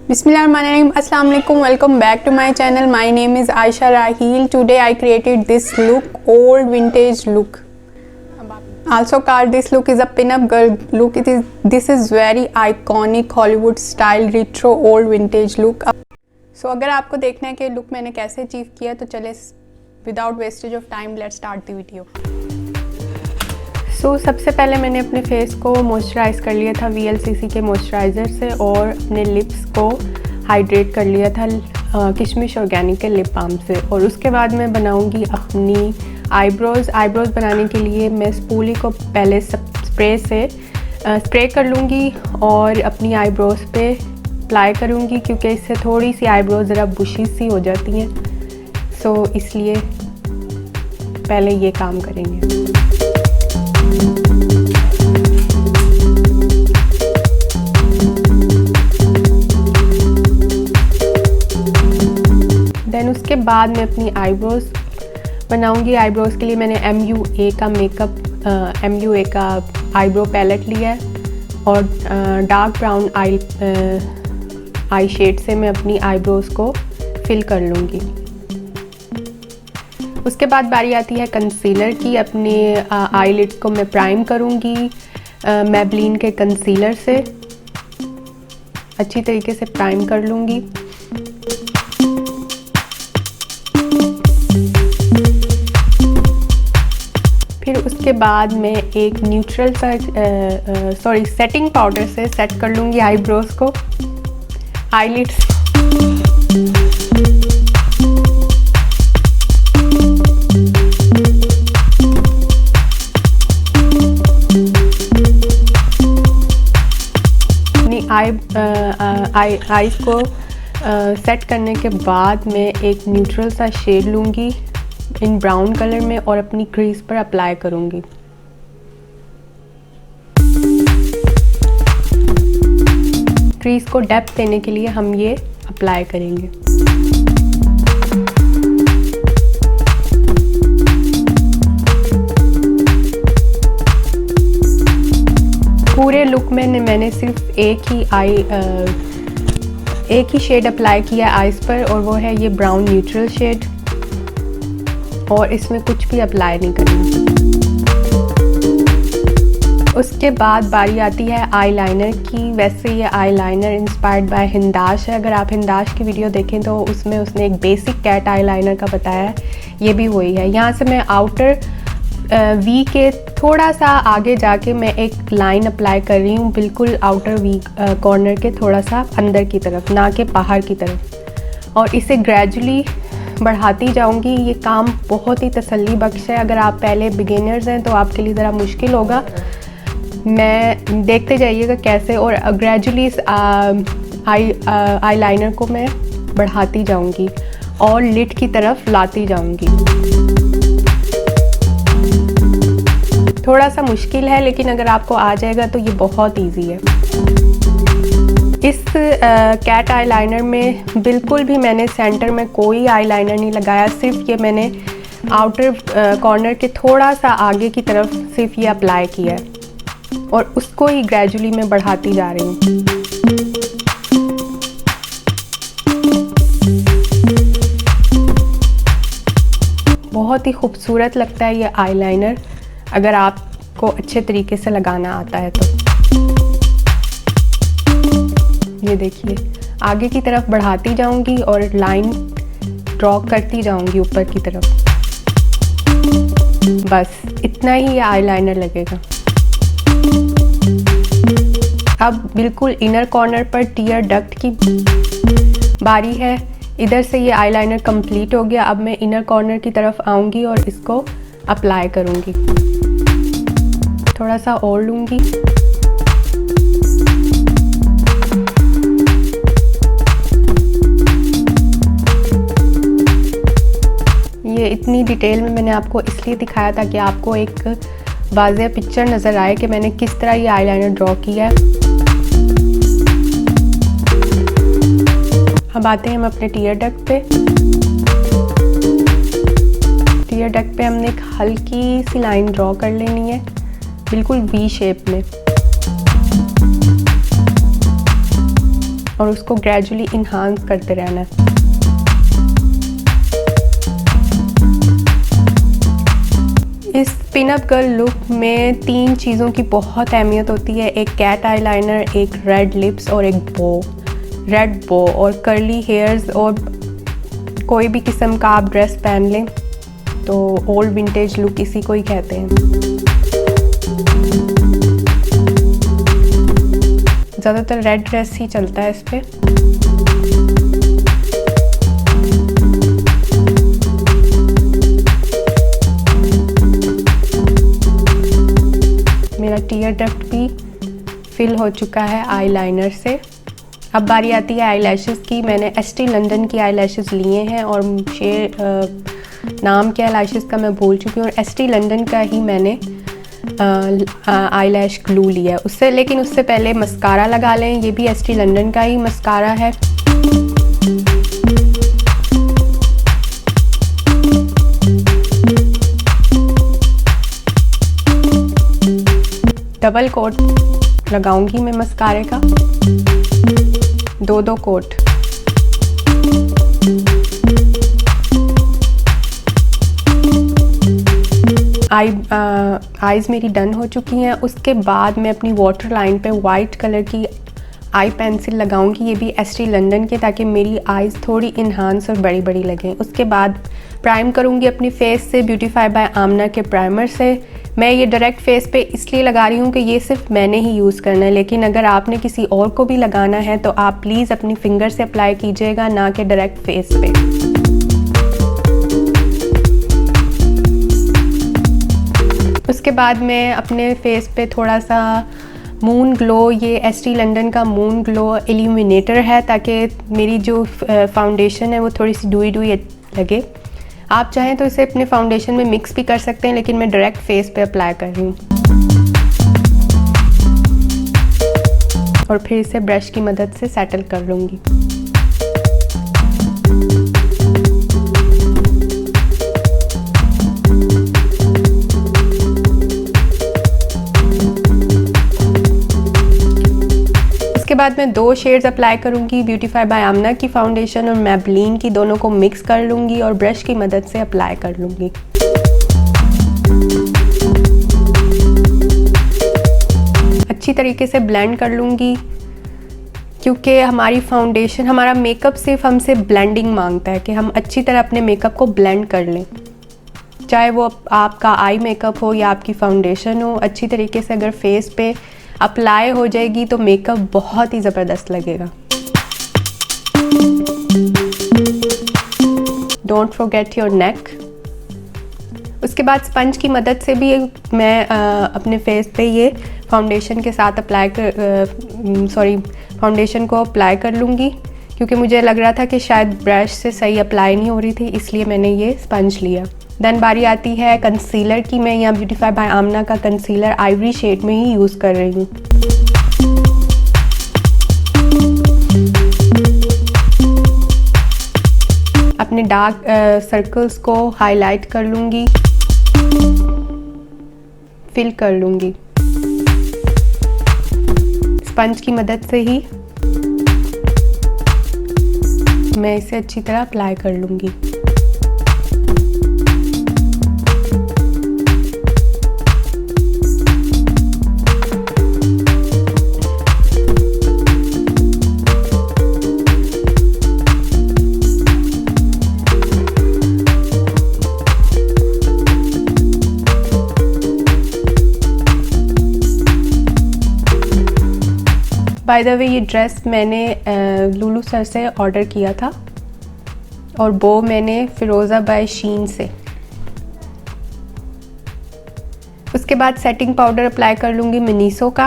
Bismillahirrahmanirrahim. Assalamu alaikum. Welcome back to my channel. My name is Aisha Raheel. Today I created this look, old vintage look. Also called this look is a pin-up girl look. This is very iconic Hollywood style retro old vintage look. So अगर आपको देखना है कि look मैंने कैसे achieve किया तो चले without wastage of time let's start the video. सबसे पहले मैंने अपने फेस को मॉइस्चराइज़ कर लिया था VLCC के मॉइस्चराइज़र से और अपने लिप्स को हाइड्रेट कर लिया था किशमिश ऑर्गेनिक के लिप बाम से। और उसके बाद मैं बनाऊंगी अपनी आईब्रोज़ बनाने के लिए मैं स्पूली को पहले स्प्रे कर लूँगी और अपनी आईब्रोज़ पे अप्लाई करूँगी क्योंकि इससे थोड़ी सी आईब्रोज़ ज़रा बुशी सी हो जाती हैं। इसलिए पहले ये काम करेंगे। देन उसके बाद मैं अपनी आईब्रोज़ बनाऊंगी। आईब्रोज़ के लिए मैंने MUA का आईब्रो पैलेट लिया है और डार्क ब्राउन आई शेड से मैं अपनी आईब्रोज़ को फिल कर लूँगी। उसके बाद बारी आती है कंसीलर की। अपने आईलिड्स को मैं प्राइम करूँगी मैबलिन के कंसीलर से, अच्छी तरीके से प्राइम कर लूँगी। फिर उसके बाद मैं एक न्यूट्रल सा सेटिंग पाउडर से सेट कर लूँगी आईब्रोज़ को आईलिड्स। आईज को सेट करने के बाद मैं एक न्यूट्रल सा शेड लूँगी इन ब्राउन कलर में और अपनी क्रीज पर अप्लाई करूँगी। क्रीज को डेप्थ देने के लिए हम ये अप्लाई करेंगे। पूरे लुक में मैंने सिर्फ एक ही शेड अप्लाई किया आईज पर और वो है ये ब्राउन न्यूट्रल शेड, और इसमें कुछ भी अप्लाई नहीं करेंगे। उसके बाद बारी आती है आईलाइनर की। वैसे ये आईलाइनर इंस्पायर्ड बाय हिंदाश है। अगर आप हिंदाश की वीडियो देखें तो उसमें उसने एक बेसिक कैट आईलाइनर का बताया है, ये भी वही है। यहाँ से मैं आउटर वी के थोड़ा सा आगे जाके मैं एक लाइन अप्लाई कर रही हूँ, बिल्कुल आउटर वी कॉर्नर के थोड़ा सा अंदर की तरफ, ना कि बाहर की तरफ, और इसे ग्रेजुअली बढ़ाती जाऊँगी। ये काम बहुत ही तसल्ली बख्श है। अगर आप पहले बिगिनर्स हैं तो आपके लिए ज़रा मुश्किल होगा। मैं देखते जाइएगा कैसे, और ग्रेजुअली इस आईलाइनर को मैं बढ़ाती जाऊँगी और लिड की तरफ लाती जाऊँगी। थोड़ा सा मुश्किल है लेकिन अगर आपको आ जाएगा तो ये बहुत इजी है। इस कैट आईलाइनर में बिल्कुल भी मैंने सेंटर में कोई आईलाइनर नहीं लगाया, सिर्फ ये मैंने आउटर कॉर्नर के थोड़ा सा आगे की तरफ सिर्फ ये अप्लाई किया है और उसको ही ग्रेजुअली मैं बढ़ाती जा रही हूँ। बहुत ही खूबसूरत लगता है ये आईलाइनर अगर आपको अच्छे तरीके से लगाना आता है तो। ये देखिए आगे की तरफ बढ़ाती जाऊंगी और लाइन ड्रॉ करती जाऊंगी ऊपर की तरफ। बस इतना ही ये आईलाइनर लगेगा। अब बिल्कुल इनर कॉर्नर पर टीयर डक्ट की बारी है। इधर से ये आईलाइनर कंप्लीट हो गया। अब मैं इनर कॉर्नर की तरफ आऊंगी और इसको अप्लाई करूंगी। थोड़ा सा और लूंगी। ये इतनी डिटेल में मैंने आपको इसलिए दिखाया था कि आपको एक वाज़ेह पिक्चर नज़र आए कि मैंने किस तरह ये आईलाइनर ड्रॉ किया है। अब आते हैं हम अपने टीयर डक्ट पे। टीयर डक्ट पे हमने एक हल्की सी लाइन ड्रॉ कर लेनी है, बिल्कुल वी शेप में। और उसको ग्रेजुअली इन्हांस करते रहना है। इस पिन अप गर्ल लुक में 3 चीज़ों की बहुत अहमियत होती है, एक कैट आईलाइनर, एक रेड लिप्स और एक बो। रेड बो और कर्ली हेयर्स, और कोई भी किस्म का आप ड्रेस पहन लें तो ओल्ड विंटेज लुक इसी को ही कहते हैं। ज़्यादातर रेड ड्रेस ही चलता है इस पे। मेरा टीयर डक्ट भी फिल हो चुका है आईलाइनर से। अब बारी आती है आईलैशेस की। मैंने एस्टी लंडन की आईलैशेस लिए हैं और नाम क्या आईलैशेस का मैं भूल चुकी हूँ, और एस्टी लंडन का ही मैंने आईलैश ग्लू लिया है उससे। लेकिन उससे पहले मस्कारा लगा लें, ये भी एस्टी लंडन का ही मस्कारा है। डबल कोट लगाऊंगी मैं मस्कारे का, 2-2 कोट। आईज़ मेरी डन हो चुकी हैं। उसके बाद मैं अपनी वाटर लाइन पे वाइट कलर की आई पेंसिल लगाऊंगी, ये भी एस्टी लंडन के, ताकि मेरी आईज़ थोड़ी इन्हांस और बड़ी बड़ी लगें। उसके बाद प्राइम करूंगी अपनी फेस से ब्यूटीफाई बाय आमना के प्राइमर से। मैं ये डायरेक्ट फेस पे इसलिए लगा रही हूँ कि ये सिर्फ मैंने ही यूज़ करना है, लेकिन अगर आपने किसी और को भी लगाना है तो आप प्लीज़ अपनी फिंगर से अप्लाई कीजिएगा, ना कि डायरेक्ट फेस पे। उसके बाद मैं अपने फेस पे थोड़ा सा मून ग्लो, ये एस्टी लंडन का मून ग्लो इल्यूमिनेटर है, ताकि मेरी जो फाउंडेशन है वो थोड़ी सी डुई डुई लगे। आप चाहें तो इसे अपने फाउंडेशन में मिक्स भी कर सकते हैं, लेकिन मैं डायरेक्ट फेस पे अप्लाई कर रही हूँ। और फिर इसे ब्रश की मदद से सेटल कर लूँगी। उसके बाद मैं 2 शेड्स अप्लाई करूंगी ब्यूटीफाई बाय आमना की फाउंडेशन और मैबलिन की, दोनों को मिक्स कर लूंगी और ब्रश की मदद से अप्लाई कर लूंगी। अच्छी तरीके से ब्लेंड कर लूंगी, क्योंकि हमारी फाउंडेशन, हमारा मेकअप सिर्फ हमसे ब्लेंडिंग मांगता है कि हम अच्छी तरह अपने मेकअप को ब्लेंड कर लें। चाहे वो आपका आई मेकअप हो या आपकी फाउंडेशन हो, अच्छी तरीके से अगर फेस पे अप्लाई हो जाएगी तो मेकअप बहुत ही ज़बरदस्त लगेगा। Don't forget your neck. उसके बाद स्पंज की मदद से भी मैं अपने फेस पे ये फाउंडेशन के साथ फाउंडेशन को अप्लाई कर लूँगी, क्योंकि मुझे लग रहा था कि शायद ब्रश से सही अप्लाई नहीं हो रही थी, इसलिए मैंने ये स्पंज लिया। देन बारी आती है कंसीलर की। मैं यहाँ ब्यूटीफाई बाय आमना का कंसीलर आइवरी शेड में ही यूज़ कर रही हूँ। अपने डार्क सर्कल्स को हाईलाइट कर लूँगी, फिल कर लूँगी स्पंज की मदद से ही। मैं इसे अच्छी तरह अप्लाई कर लूँगी। बाय द वे ये ड्रेस मैंने लुलू सर से ऑर्डर किया था और बो मैंने फिरोज़ा बाय शीन से। उसके बाद सेटिंग पाउडर अप्लाई कर लूँगी मिनीसो का।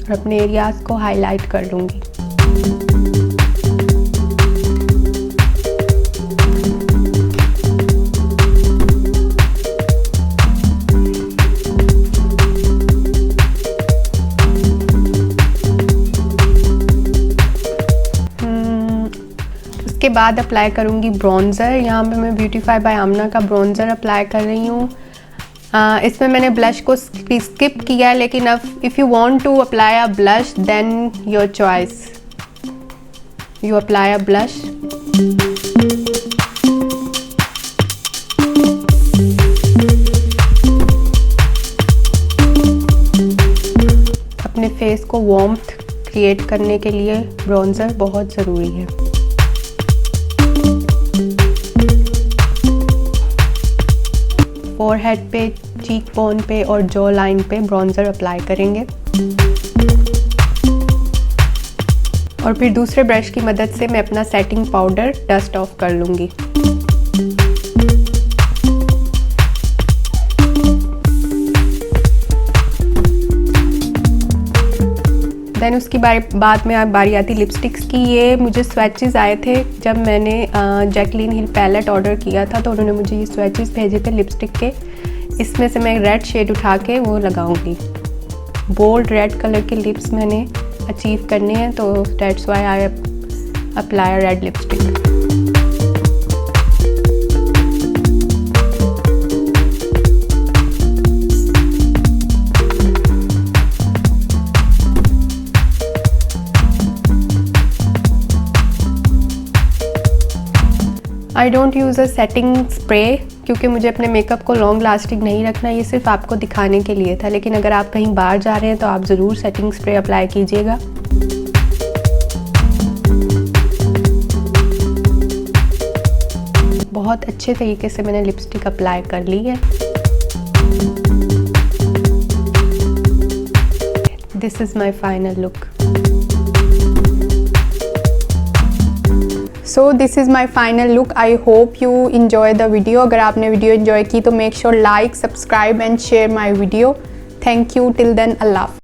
और अपने एरियाज़ को हाईलाइट कर लूँगी। उसके बाद अप्लाई करूँगी ब्रॉन्ज़र। यहाँ पे मैं ब्यूटीफाई बाय आमना का ब्रॉन्ज़र अप्लाई कर रही हूँ। इसमें मैंने ब्लश को स्किप किया है, लेकिन अब if you want to apply a blush then your choice, you apply a blush. अपने फेस को वार्मथ क्रिएट करने के लिए ब्रॉन्ज़र बहुत ज़रूरी है। फोरहेड पे, चीक बोन पे और जॉ लाइन पे ब्रॉन्ज़र अप्लाई करेंगे और फिर दूसरे ब्रश की मदद से मैं अपना सेटिंग पाउडर डस्ट ऑफ कर लूँगी। देन उसकी बाद में अब बारी आती लिपस्टिक्स की। ये मुझे स्वैचेस आए थे जब मैंने जैकलीन हिल पैलेट ऑर्डर किया था, तो उन्होंने मुझे ये स्वैचेस भेजे थे लिपस्टिक के। इसमें से मैं रेड शेड उठा के वो लगाऊंगी। बोल्ड रेड कलर के लिप्स मैंने अचीव करने हैं, तो that's why I apply red lipstick. I don't use a setting spray क्योंकि मुझे अपने मेकअप को लॉन्ग लास्टिंग नहीं रखना। ये सिर्फ आपको दिखाने के लिए था, लेकिन अगर आप कहीं बाहर जा रहे हैं तो आप ज़रूर सेटिंग स्प्रे अप्लाई कीजिएगा। बहुत अच्छे तरीके से मैंने लिपस्टिक अप्लाई कर ली है। This is my final look. So this is my final look. I hope you enjoy the video. अगर आपने वीडियो इन्जॉय की तो make sure like, subscribe and share my video. Thank you. Till then, अल्लाह हाफ़िज़।